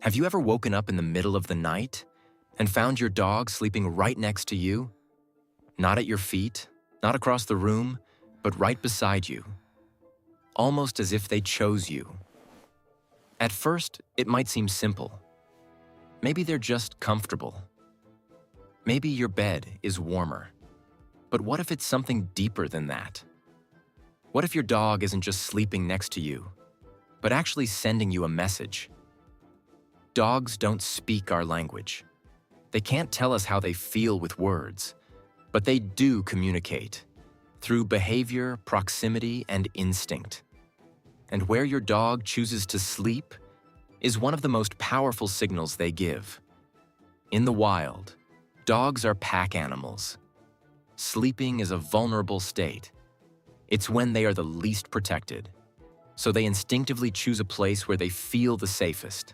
Have you ever woken up in the middle of the night and found your dog sleeping right next to you? Not at your feet, not across the room, but right beside you. Almost as if they chose you. At first, it might seem simple. Maybe they're just comfortable. Maybe your bed is warmer. But what if it's something deeper than that? What if your dog isn't just sleeping next to you, but actually sending you a message? Dogs don't speak our language. They can't tell us how they feel with words, but they do communicate through behavior, proximity, and instinct. And where your dog chooses to sleep is one of the most powerful signals they give. In the wild, dogs are pack animals. Sleeping is a vulnerable state. It's when they are the least protected, so they instinctively choose a place where they feel the safest.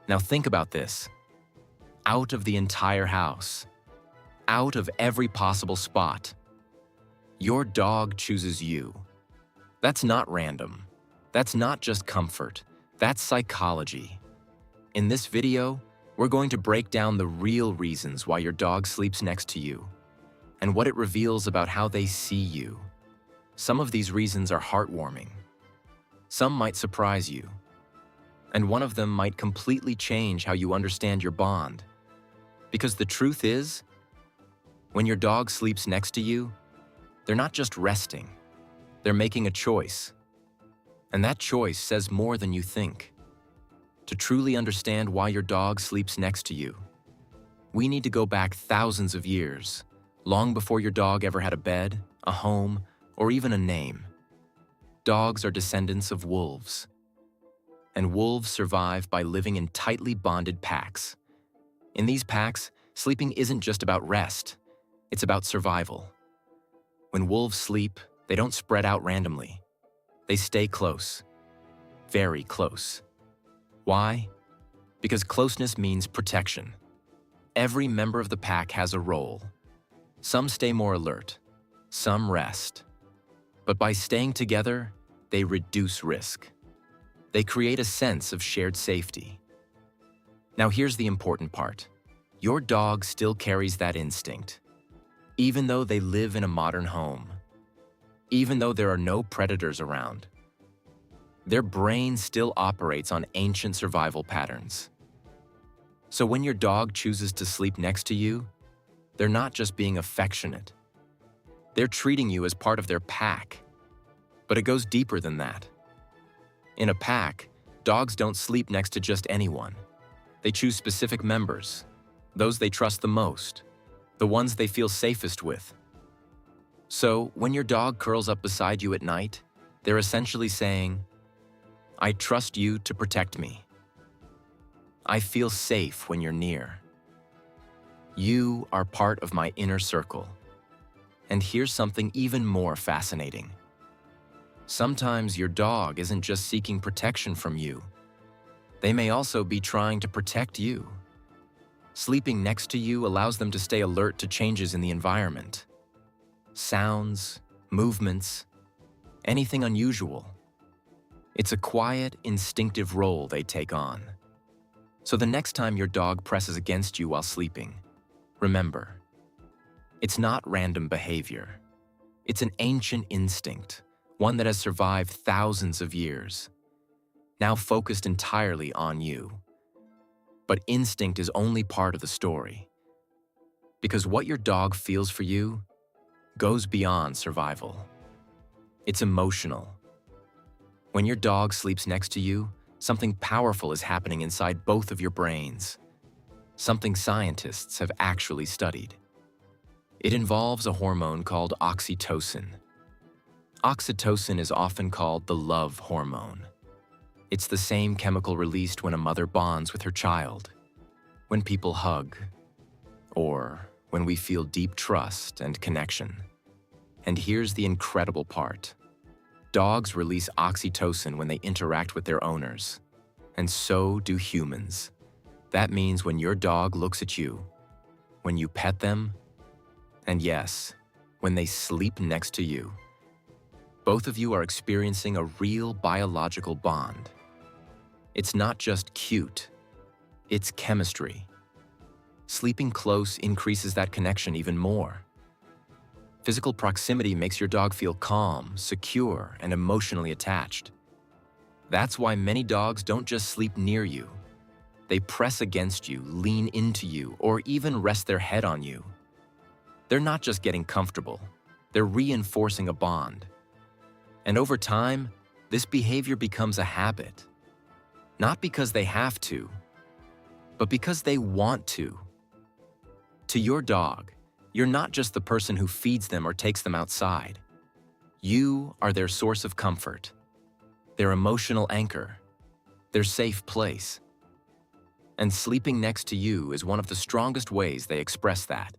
Now think about this. Out of the entire house, out of every possible spot, your dog chooses you. That's not random. That's not just comfort. That's psychology. In this video, we're going to break down the real reasons why your dog sleeps next to you and what it reveals about how they see you. Some of these reasons are heartwarming. Some might surprise you. And one of them might completely change how you understand your bond. Because the truth is, when your dog sleeps next to you, they're not just resting. They're making a choice. And that choice says more than you think. To truly understand why your dog sleeps next to you, we need to go back thousands of years, long before your dog ever had a bed, a home, or even a name. Dogs are descendants of wolves. And wolves survive by living in tightly bonded packs. In these packs, sleeping isn't just about rest, it's about survival. When wolves sleep, they don't spread out randomly. They stay close, very close. Why? Because closeness means protection. Every member of the pack has a role. Some stay more alert, some rest. But by staying together, they reduce risk. They create a sense of shared safety. Now here's the important part. Your dog still carries that instinct, even though they live in a modern home, even though there are no predators around. Their brain still operates on ancient survival patterns. So when your dog chooses to sleep next to you, they're not just being affectionate. They're treating you as part of their pack. But it goes deeper than that. In a pack, dogs don't sleep next to just anyone. They choose specific members, those they trust the most, the ones they feel safest with. So, when your dog curls up beside you at night, they're essentially saying, "I trust you to protect me. I feel safe when you're near. You are part of my inner circle." And here's something even more fascinating. Sometimes your dog isn't just seeking protection from you. They may also be trying to protect you. Sleeping next to you allows them to stay alert to changes in the environment. Sounds, movements, anything unusual. It's a quiet, instinctive role they take on. So the next time your dog presses against you while sleeping, remember, it's not random behavior. It's an ancient instinct, one that has survived thousands of years, now focused entirely on you. But instinct is only part of the story, because what your dog feels for you goes beyond survival. It's emotional. When your dog sleeps next to you, something powerful is happening inside both of your brains, something scientists have actually studied. It involves a hormone called oxytocin. Oxytocin is often called the love hormone. It's the same chemical released when a mother bonds with her child, when people hug, or when we feel deep trust and connection. And here's the incredible part. Dogs release oxytocin when they interact with their owners, and so do humans. That means when your dog looks at you, when you pet them, and yes, when they sleep next to you, both of you are experiencing a real biological bond. It's not just cute, It's chemistry. Sleeping close increases that connection even more. Physical proximity makes your dog feel calm, secure, and emotionally attached. That's why many dogs don't just sleep near you. They press against you, lean into you, or even rest their head on you. They're not just getting comfortable, they're reinforcing a bond. And over time, this behavior becomes a habit. Not because they have to, but because they want to. To your dog, you're not just the person who feeds them or takes them outside. You are their source of comfort, their emotional anchor, their safe place. And sleeping next to you is one of the strongest ways they express that.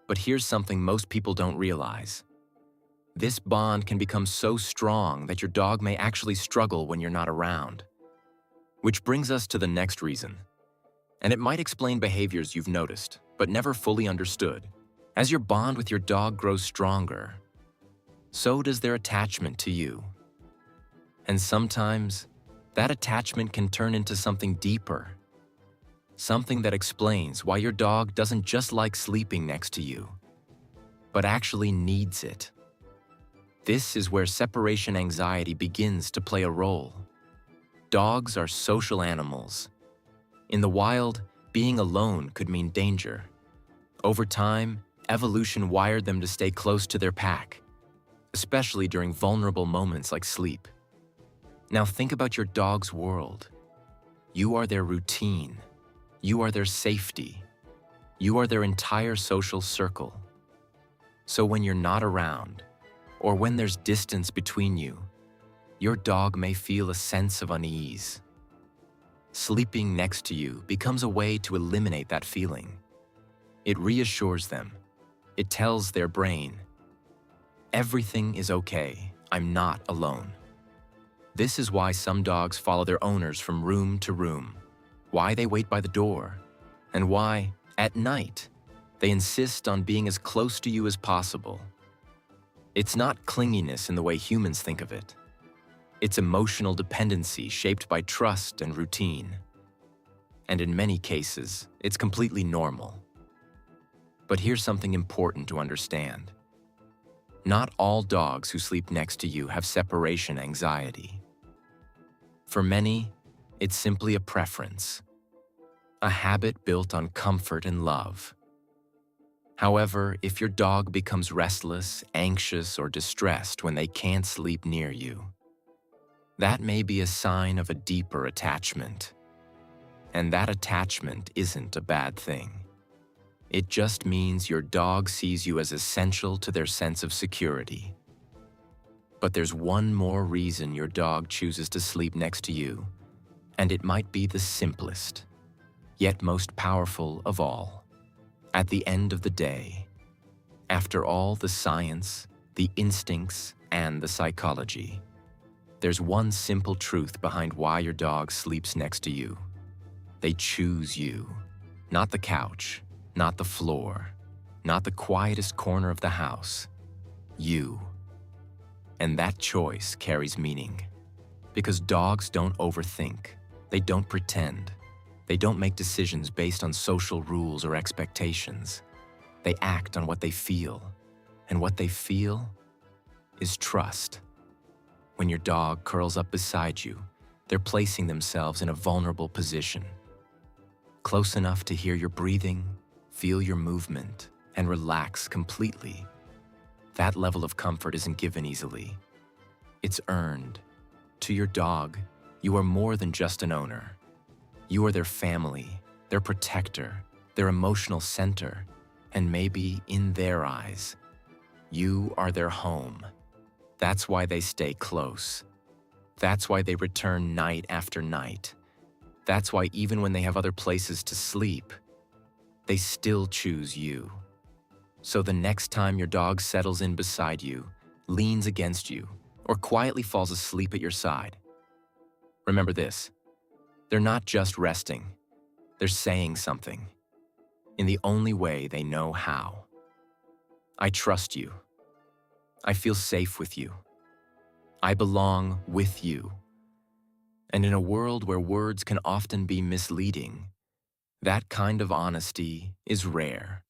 But here's something most people don't realize. This bond can become so strong that your dog may actually struggle when you're not around. Which brings us to the next reason. And it might explain behaviors you've noticed, but never fully understood. As your bond with your dog grows stronger, so does their attachment to you. And sometimes, that attachment can turn into something deeper. Something that explains why your dog doesn't just like sleeping next to you, but actually needs it. This is where separation anxiety begins to play a role. Dogs are social animals. In the wild, being alone could mean danger. Over time, evolution wired them to stay close to their pack, especially during vulnerable moments like sleep. Now think about your dog's world. You are their routine. You are their safety. You are their entire social circle. So when you're not around, or when there's distance between you, your dog may feel a sense of unease. Sleeping next to you becomes a way to eliminate that feeling. It reassures them. It tells their brain, everything is okay, I'm not alone. This is why some dogs follow their owners from room to room, why they wait by the door, and why, at night, they insist on being as close to you as possible. It's not clinginess in the way humans think of it. It's emotional dependency shaped by trust and routine. And in many cases, it's completely normal. But here's something important to understand. Not all dogs who sleep next to you have separation anxiety. For many, it's simply a preference, a habit built on comfort and love. However, if your dog becomes restless, anxious, or distressed when they can't sleep near you, that may be a sign of a deeper attachment. And that attachment isn't a bad thing. It just means your dog sees you as essential to their sense of security. But there's one more reason your dog chooses to sleep next to you, and it might be the simplest, yet most powerful of all. At the end of the day, after all the science, the instincts, and the psychology, there's one simple truth behind why your dog sleeps next to you. They choose you, not the couch, not the floor, not the quietest corner of the house. You. And that choice carries meaning. Because dogs don't overthink. They don't pretend. They don't make decisions based on social rules or expectations. They act on what they feel. And what they feel is trust. When your dog curls up beside you, they're placing themselves in a vulnerable position. Close enough to hear your breathing, feel your movement, and relax completely. That level of comfort isn't given easily. It's earned. To your dog, you are more than just an owner. You are their family, their protector, their emotional center, and maybe, in their eyes, you are their home. That's why they stay close. That's why they return night after night. That's why even when they have other places to sleep, they still choose you. So the next time your dog settles in beside you, leans against you, or quietly falls asleep at your side, remember this: they're not just resting, they're saying something, in the only way they know how. I trust you. I feel safe with you. I belong with you. And in a world where words can often be misleading, that kind of honesty is rare.